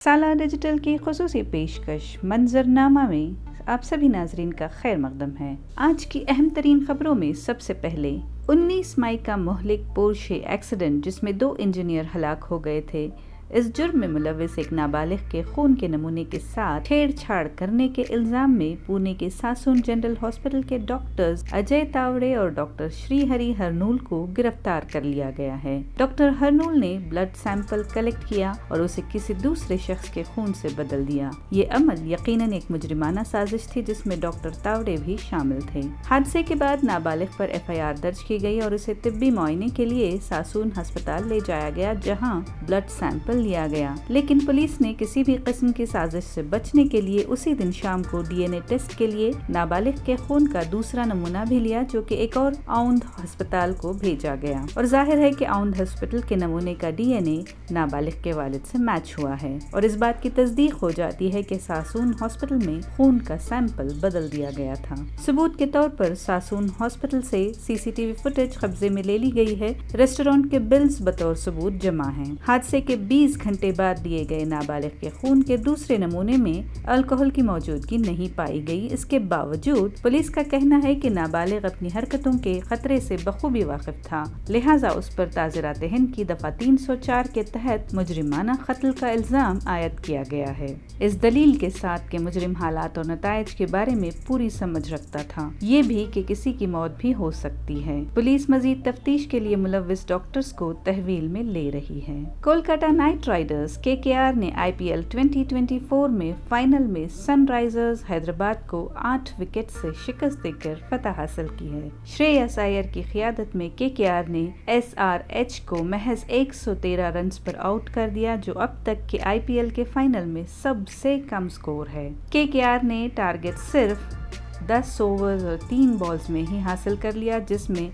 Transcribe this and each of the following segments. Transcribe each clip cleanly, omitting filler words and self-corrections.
साला डिजिटल की खुसूसी पेशकश मंजरनामा में आप सभी नाजरीन का खैर मकदम है। आज की अहम तरीन खबरों में सबसे पहले 19 मई का मोहलिक पोर्शे एक्सीडेंट जिसमें 2 इंजीनियर हलाक हो गए थे, इस जुर्म में मुलविस एक नाबालिग के खून के नमूने के साथ छेड़छाड़ करने के इल्जाम में पुणे के सासून जनरल हॉस्पिटल के डॉक्टर्स अजय तावड़े और डॉक्टर श्रीहरि हरनूल को गिरफ्तार कर लिया गया है। डॉक्टर हरनूल ने ब्लड सैंपल कलेक्ट किया और उसे किसी दूसरे शख्स के खून से बदल दिया। ये अमल यकीनन एक मुजरिमाना साजिश थी जिसमें डॉक्टर तावड़े भी शामिल थे। हादसे के बाद नाबालिग पर FIR दर्ज की गई और उसे तिब्बी मुआयने के लिए सासून अस्पताल ले जाया गया, जहाँ ब्लड सैंपल लिया गया। लेकिन पुलिस ने किसी भी किस्म की साजिश से बचने के लिए उसी दिन शाम को DNA टेस्ट के लिए नाबालिग के खून का दूसरा नमूना भी लिया, जो कि एक और औंध अस्पताल को भेजा गया और जाहिर है कि औंध हॉस्पिटल के नमूने का DNA नाबालिग के वालिद से मैच हुआ है और इस बात की तस्दीक हो जाती है कि सासून हॉस्पिटल में खून का सैंपल बदल दिया गया था। सबूत के तौर पर सासून हॉस्पिटल से CCTV फुटेज कब्जे में ले ली गई है। रेस्टोरेंट के बिल्स बतौर सबूत जमा हैं। हादसे के 20 घंटे बाद दिए गए नाबालिग के खून के दूसरे नमूने में अल्कोहल की मौजूदगी नहीं पाई गई। इसके बावजूद पुलिस का कहना है कि नाबालिग अपनी हरकतों के खतरे से बखूबी वाकिफ था, लिहाजा उस पर ताज़िरात हिंद की दफा 304 के तहत मुजरिमाना कत्ल का इल्जाम आयद किया गया है, इस दलील के साथ कि मुजरिम हालात और नताइज के बारे में पूरी समझ रखता था, ये भी कि किसी की मौत भी हो सकती है। पुलिस मजीद तफ्तीश के लिए मुलव्विस डॉक्टर्स को तहवील में ले रही है। कोलकाता नाइट राइडर्स KKR ने IPL 2024 में फाइनल में सनराइजर्स हैदराबाद को 8 विकेट से शिकस्त देकर फतह हासिल की है। श्रेयस अय्यर की क़ियादत में KKR ने SRH को महज 113 रन्स पर आउट कर दिया, जो अब तक के IPL के फाइनल में सबसे कम स्कोर है। KKR ने टारगेट सिर्फ 10 ओवर और 3 बॉल्स में ही हासिल कर लिया, जिसमें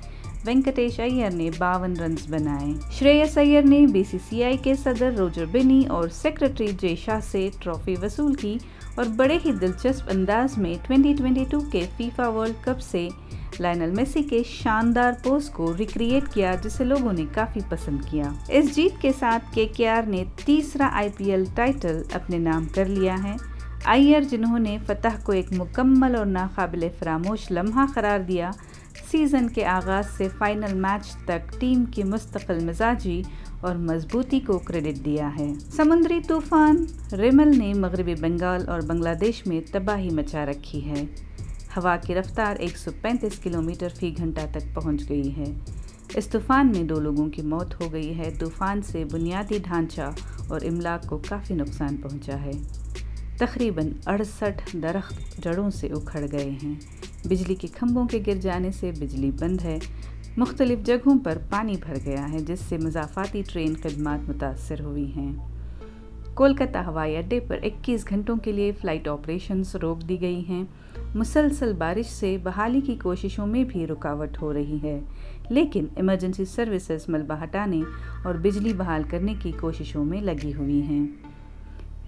वेंकटेश अय्यर ने 52 रन्स बनाए। श्रेयस अय्यर ने BCCI के सदर रोजर बिनी और सेक्रेटरी जे शाह से ट्रॉफी वसूल की और बड़े ही दिलचस्प अंदाज में 2022 के FIFA वर्ल्ड कप से लायनल मेसी के शानदार पोज को रिक्रिएट किया, जिसे लोगों ने काफी पसंद किया। इस जीत के साथ KKR ने तीसरा IPL टाइटल अपने नाम कर लिया है। अय्यर, जिन्होंने फतह को एक मुकम्मल और नाकाबिले फरामोश लम्हा करार दिया, सीजन के आगाज से फाइनल मैच तक टीम की मुस्तकिल मिजाजी और मजबूती को क्रेडिट दिया है। समुद्री तूफान रिमल ने मगरबी बंगाल और बांग्लादेश में तबाही मचा रखी है। हवा की रफ्तार 135 किलोमीटर फी घंटा तक पहुंच गई है। इस तूफान में 2 लोगों की मौत हो गई है। तूफान से बुनियादी ढांचा और इमलाक को काफ़ी नुकसान पहुंचा है। तकरीबन 68 दरख्त जड़ों से उखड़ गए हैं। बिजली के खंभों के गिर जाने से बिजली बंद है। मुख्तलिफ जगहों पर पानी भर गया है, जिससे मज़ाफ़ाती ट्रेन खदमात मुतासर हुई हैं। कोलकाता हवाई अड्डे पर 21 घंटों के लिए फ़्लाइट ऑपरेशंस रोक दी गई हैं। मुसलसल बारिश से बहाली की कोशिशों में भी रुकावट हो रही है, लेकिन इमरजेंसी सर्विसेज मलबा हटाने और बिजली बहाल करने की कोशिशों में लगी हुई हैं।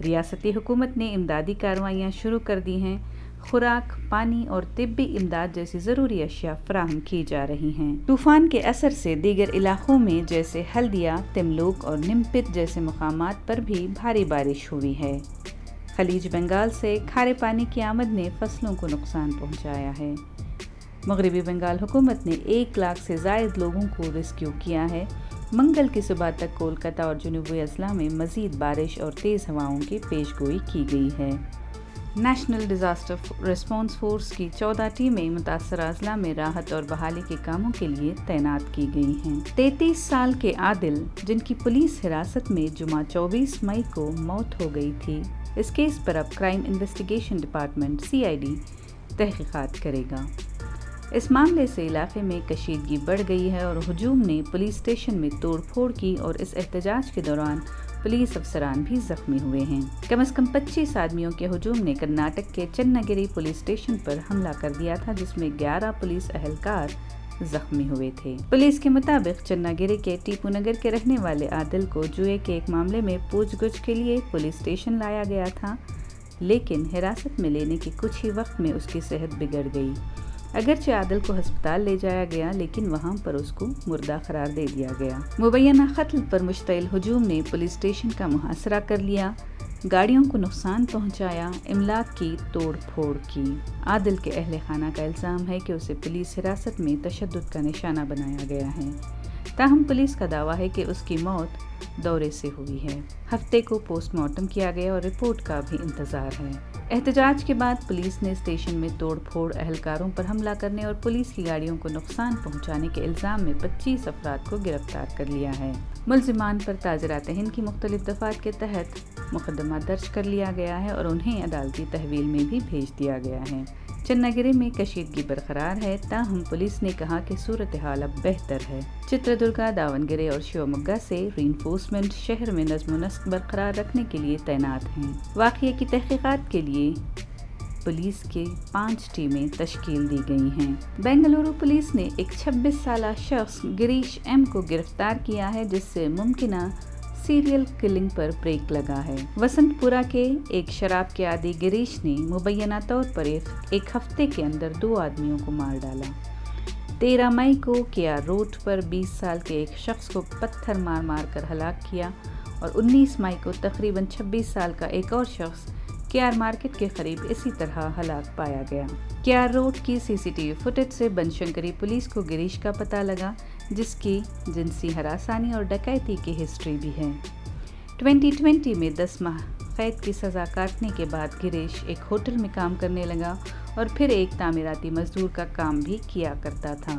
रियासती हुकूमत ने इमदादी कार्रवाइयाँ शुरू कर दी हैं। खुराक, पानी और तिब्बी इमदाद जैसी ज़रूरी अशिया फराहम की जा रही हैं। तूफ़ान के असर से दीगर इलाक़ों में जैसे हल्दिया, तिमलुक और निम्पित जैसे मुकामात पर भी भारी बारिश हुई है। खलीज बंगाल से खारे पानी की आमद ने फसलों को नुकसान पहुँचाया है। मगरबी बंगाल हुकूमत ने 1 लाख से ज़ायद लोगों को रेस्क्यू किया है। मंगल की सुबह तक कोलकाता और जनूबी अजला में मज़ीद बारिश और तेज़ हवाओं की पेशगोई की गई है। नेशनल डिज़ास्टर रिस्पॉन्स फोर्स की 14 टीमें मुतासर अजला में राहत और बहाली के कामों के लिए तैनात की गई हैं। 33 साल के आदिल, जिनकी पुलिस हिरासत में जुमा 24 मई को मौत हो गई थी, इस केस पर अब क्राइम इन्वेस्टिगेशन डिपार्टमेंट CID तहकीकात करेगा। इस मामले से इलाके में कशीदगी बढ़ गई है और हुजूम ने पुलिस स्टेशन में तोड़ फोड़ की और इस एहतजाज के दौरान पुलिस अफसरान भी जख्मी हुए हैं। कम से कम 25 आदमियों के हुजूम ने कर्नाटक के चन्नागिरी पुलिस स्टेशन पर हमला कर दिया था, जिसमें 11 पुलिस अहलकार जख्मी हुए थे। पुलिस के मुताबिक चन्नागिरी के टीपू नगर के रहने वाले आदिल को जुए के एक मामले में पूछगछ के लिए पुलिस स्टेशन लाया गया था, लेकिन हिरासत में लेने के कुछ ही वक्त में उसकी सेहत बिगड़ गई। अगरचे आदिल को अस्पताल ले जाया गया, लेकिन वहां पर उसको मुर्दा करार दे दिया गया। मुबैना कत्ल पर मुश्तइल हुजूम ने पुलिस स्टेशन का मुहासरा कर लिया। गाड़ियों को नुकसान पहुंचाया, इमलाक की तोड़ फोड़ की। आदिल के अहले खाना का इल्ज़ाम है कि उसे पुलिस हिरासत में तशद्दुद का निशाना बनाया गया है। ताहम पुलिस का दावा है कि उसकी मौत दौरे से हुई है। हफ्ते को पोस्टमार्टम किया गया और रिपोर्ट का भी इंतज़ार है। एहतजाज के बाद पुलिस ने स्टेशन में तोड़ फोड़, अहलकारों पर हमला करने और पुलिस की गाड़ियों को नुकसान पहुंचाने के इल्ज़ाम में 25 अफराद को गिरफ्तार कर लिया है। मुल्ज़िमान पर ताज़रात हिंद की मुख्तलिफ दफ़ात के तहत मुकदमा दर्ज कर लिया गया है और उन्हें अदालती तहवील में भी भेज दिया गया है। चन्नागिरी में कशीदगी बरकरार है, ताहम पुलिस ने कहा कि सूरत हाल अब बेहतर है। चित्रदुर्गा, दावनगिरी और शिवमोग्गा से रीइंफोर्समेंट शहर में नज़्म व नस्क बरकरार रखने के लिए तैनात हैं। वाक़ये की तहक़ीक़ात के लिए पुलिस के 5 टीमें तश्कील दी गई हैं। बेंगलुरु पुलिस ने एक 26 साला शख्स गिरीश एम को गिरफ्तार किया है, जिससे मुमकिना सीरियल किलिंग पर ब्रेक लगा है। वसंतपुरा के एक शराब के आदी गिरीश ने मुबैना तौर पर एक हफ्ते के अंदर 2 आदमियों को मार डाला। 13 मई को केआर रोड पर 20 साल के एक शख्स को पत्थर मार मार कर हलाक किया और 19 मई को तकरीबन 26 साल का एक और शख्स केआर मार्केट के करीब इसी तरह हलाक पाया गया। केआर रोड की सीसीटीवी फुटेज से बनशंकरी पुलिस को गिरीश का पता लगा, जिसकी जिनसी हरासानी और डकैती की हिस्ट्री भी है। 2020 में 10 माह कैद की सज़ा काटने के बाद गिरीश एक होटल में काम करने लगा और फिर एक तामीराती मजदूर का काम भी किया करता था।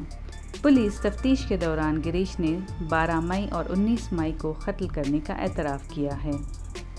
पुलिस तफ्तीश के दौरान गिरीश ने 12 मई और 19 मई को कत्ल करने का एतराफ़ किया है।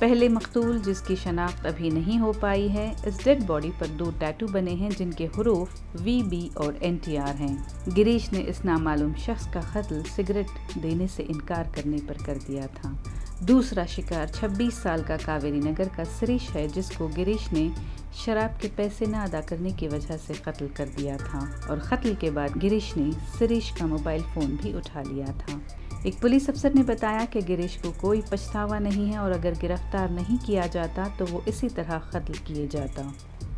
पहले मकतूल, जिसकी शनाख्त अभी नहीं हो पाई है, इस डेड बॉडी पर 2 टैटू बने हैं जिनके हुरूफ VB और NTR हैं। गिरीश ने इस नामालूम शख्स का कत्ल सिगरेट देने से इनकार करने पर कर दिया था। दूसरा शिकार 26 साल का कावेरी नगर का सिरीश है, जिसको गिरीश ने शराब के पैसे न अदा करने की वजह से कत्ल कर दिया था और कत्ल के बाद गिरीश ने सिरीश का मोबाइल फ़ोन भी उठा लिया था। एक पुलिस अफसर ने बताया कि गिरीश को कोई पछतावा नहीं है और अगर गिरफ्तार नहीं किया जाता तो वो इसी तरह कत्ल किए जाता।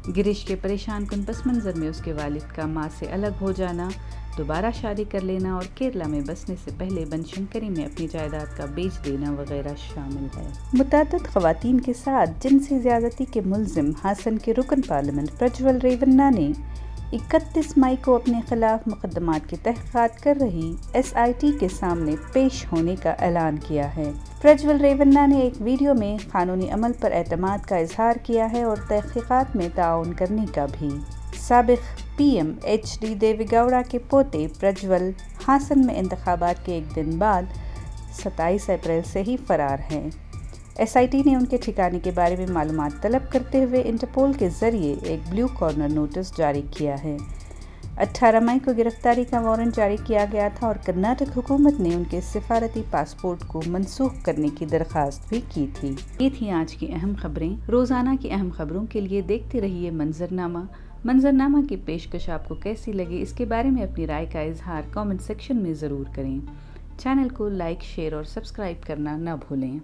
गिरीश के परेशान कुन पस मंज़र में उसके वालिद का माँ से अलग हो जाना, दोबारा शादी कर लेना और केरला में बसने से पहले बनशंकरी में अपनी जायदाद का बेच देना वगैरह शामिल है। मुतअद्दिद ख़वातीन के साथ जिनसी ज़्यादती के मुल्ज़िम हासन के रुकन पार्लियामेंट प्रज्वल रेवन्ना ने 31 मई को अपने खिलाफ मुकदमात की तहक़ीक़ात कर रही SIT के सामने पेश होने का ऐलान किया है। प्रज्वल रेवन्ना ने एक वीडियो में कानूनी अमल पर एतमाद का इजहार किया है और तहक़ीक़ात में ताउन करने का भी। साबिक़ PM HD देवेगौड़ा के पोते प्रज्वल हासन में इंतखाबात के एक दिन बाद 27 अप्रैल से ही फरार हैं। SIT ने उनके ठिकाने के बारे में मालूमात तलब करते हुए इंटरपोल के ज़रिए एक ब्लू कॉर्नर नोटिस जारी किया है। 18 मई को गिरफ्तारी का वारंट जारी किया गया था और कर्नाटक हुकूमत ने उनके सिफारती पासपोर्ट को मनसूख करने की दरख्वास्त भी की थी। ये थी आज की अहम खबरें। रोज़ाना की अहम खबरों के लिए देखते रहिए मंजरनामा की पेशकश आपको कैसी लगी, इसके बारे में अपनी राय का इजहार कमेंट सेक्शन में ज़रूर करें। चैनल को लाइक, शेयर और सब्सक्राइब करना न भूलें।